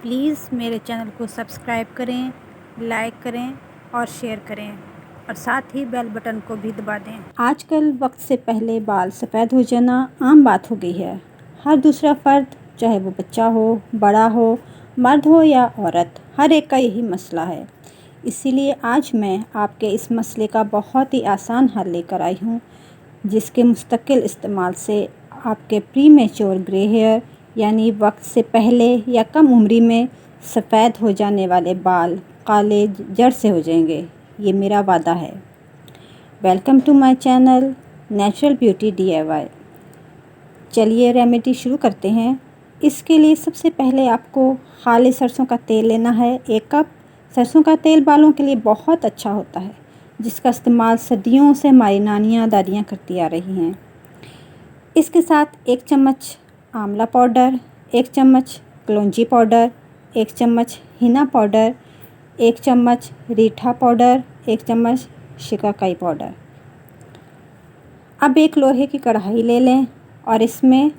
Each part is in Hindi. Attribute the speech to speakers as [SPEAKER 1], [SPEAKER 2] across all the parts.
[SPEAKER 1] प्लीज़ मेरे चैनल को सब्सक्राइब करें, लाइक करें और शेयर करें और साथ ही बेल बटन को भी दबा दें। आजकल वक्त से पहले बाल सफ़ेद हो जाना आम बात हो गई है। हर दूसरा फ़र्द, चाहे वो बच्चा हो, बड़ा हो, मर्द हो या औरत, हर एक का यही मसला है। इसीलिए आज मैं आपके इस मसले का बहुत ही आसान हल लेकर आई हूँ, जिसके मुस्तकिल इस्तेमाल से आपके प्रीमेच्योर ग्रे हेयर यानी वक्त से पहले या कम उम्री में सफ़ेद हो जाने वाले बाल काले जड़ से हो जाएंगे। ये मेरा वादा है। Welcome to my channel natural beauty DIY। चलिए रेमेडी शुरू करते हैं। इसके लिए सबसे पहले आपको खाली सरसों का तेल लेना है। 1 कप। सरसों का तेल बालों के लिए बहुत अच्छा होता है, जिसका इस्तेमाल सदियों से हमारी नानियाँ दादियाँ करती आ रही हैं। इसके साथ 1 चम्मच आंवला पाउडर, 1 चम्मच कलौंजी पाउडर, 1 चम्मच हिना पाउडर, 1 चम्मच रीठा पाउडर, 1 चम्मच शिकाकाई पाउडर। अब एक लोहे की कढ़ाई ले लें और इसमें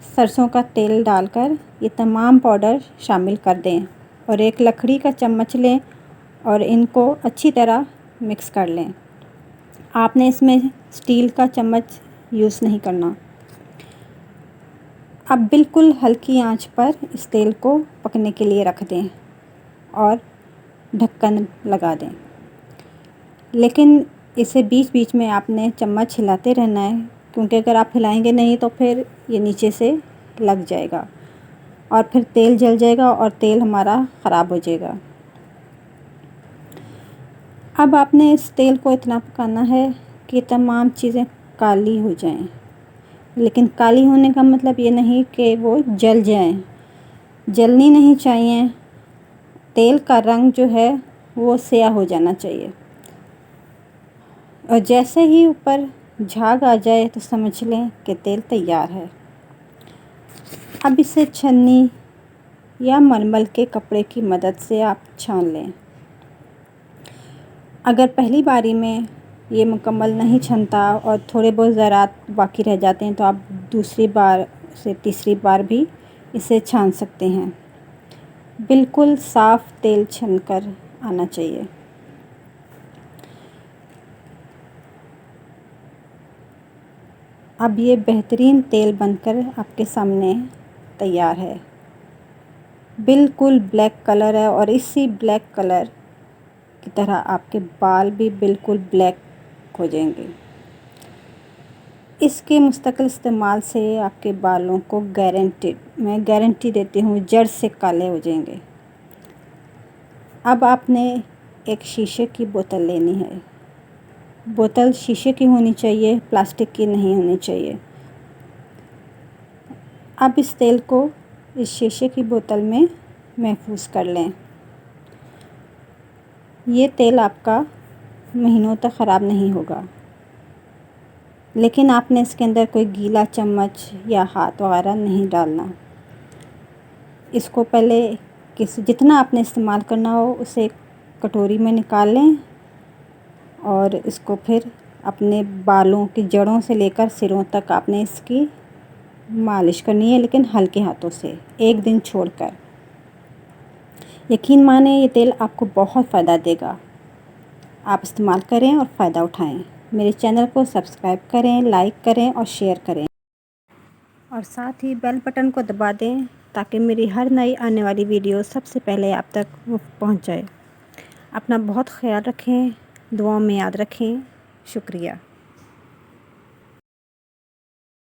[SPEAKER 1] सरसों का तेल डालकर ये तमाम पाउडर शामिल कर दें और एक लकड़ी का चम्मच लें और इनको अच्छी तरह मिक्स कर लें। आपने इसमें स्टील का चम्मच यूज़ नहीं करना। अब बिल्कुल हल्की आंच पर इस तेल को पकने के लिए रख दें और ढक्कन लगा दें। लेकिन इसे बीच बीच में आपने चम्मच हिलाते रहना है, क्योंकि अगर आप हिलाएंगे नहीं तो फिर ये नीचे से लग जाएगा और फिर तेल जल जाएगा और तेल हमारा ख़राब हो जाएगा। अब आपने इस तेल को इतना पकाना है कि तमाम चीज़ें काली हो जाएं। लेकिन काली होने का मतलब ये नहीं कि वो जल जाएं। जलनी नहीं चाहिए। तेल का रंग जो है वो स्याह हो जाना चाहिए और जैसे ही ऊपर झाग आ जाए तो समझ लें कि तेल तैयार है। अब इसे छन्नी या मलमल के कपड़े की मदद से आप छान लें। अगर पहली बारी में ये मुकम्मल नहीं छनता और थोड़े बहुत ज़रात बाकी रह जाते हैं तो आप दूसरी बार से तीसरी बार भी इसे छान सकते हैं। बिल्कुल साफ़ तेल छनकर आना चाहिए। अब ये बेहतरीन तेल बनकर आपके सामने तैयार है। बिल्कुल ब्लैक कलर है और इसी ब्लैक कलर की तरह आपके बाल भी बिल्कुल ब्लैक हो जाएंगे। इसके मुस्तकिल इस्तेमाल से आपके बालों को मैं गारंटी देती हूँ, जड़ से काले हो जाएंगे। अब आपने एक शीशे की बोतल लेनी है। बोतल शीशे की होनी चाहिए, प्लास्टिक की नहीं होनी चाहिए। अब इस तेल को इस शीशे की बोतल में महफूज कर लें। ये तेल आपका महीनों तक ख़राब नहीं होगा, लेकिन आपने इसके अंदर कोई गीला चम्मच या हाथ वगैरह नहीं डालना। इसको पहले जितना आपने इस्तेमाल करना हो उसे कटोरी में निकाल लें और इसको फिर अपने बालों की जड़ों से लेकर सिरों तक आपने इसकी मालिश करनी है, लेकिन हल्के हाथों से 1 दिन छोड़कर। यकीन माने ये तेल आपको बहुत फ़ायदा देगा। आप इस्तेमाल करें और फ़ायदा उठाएं। मेरे चैनल को सब्सक्राइब करें, लाइक करें और शेयर करें और साथ ही बेल बटन को दबा दें ताकि मेरी हर नई आने वाली वीडियो सबसे पहले आप तक पहुंच जाए। अपना बहुत ख्याल रखें, दुआओं में याद रखें। शुक्रिया।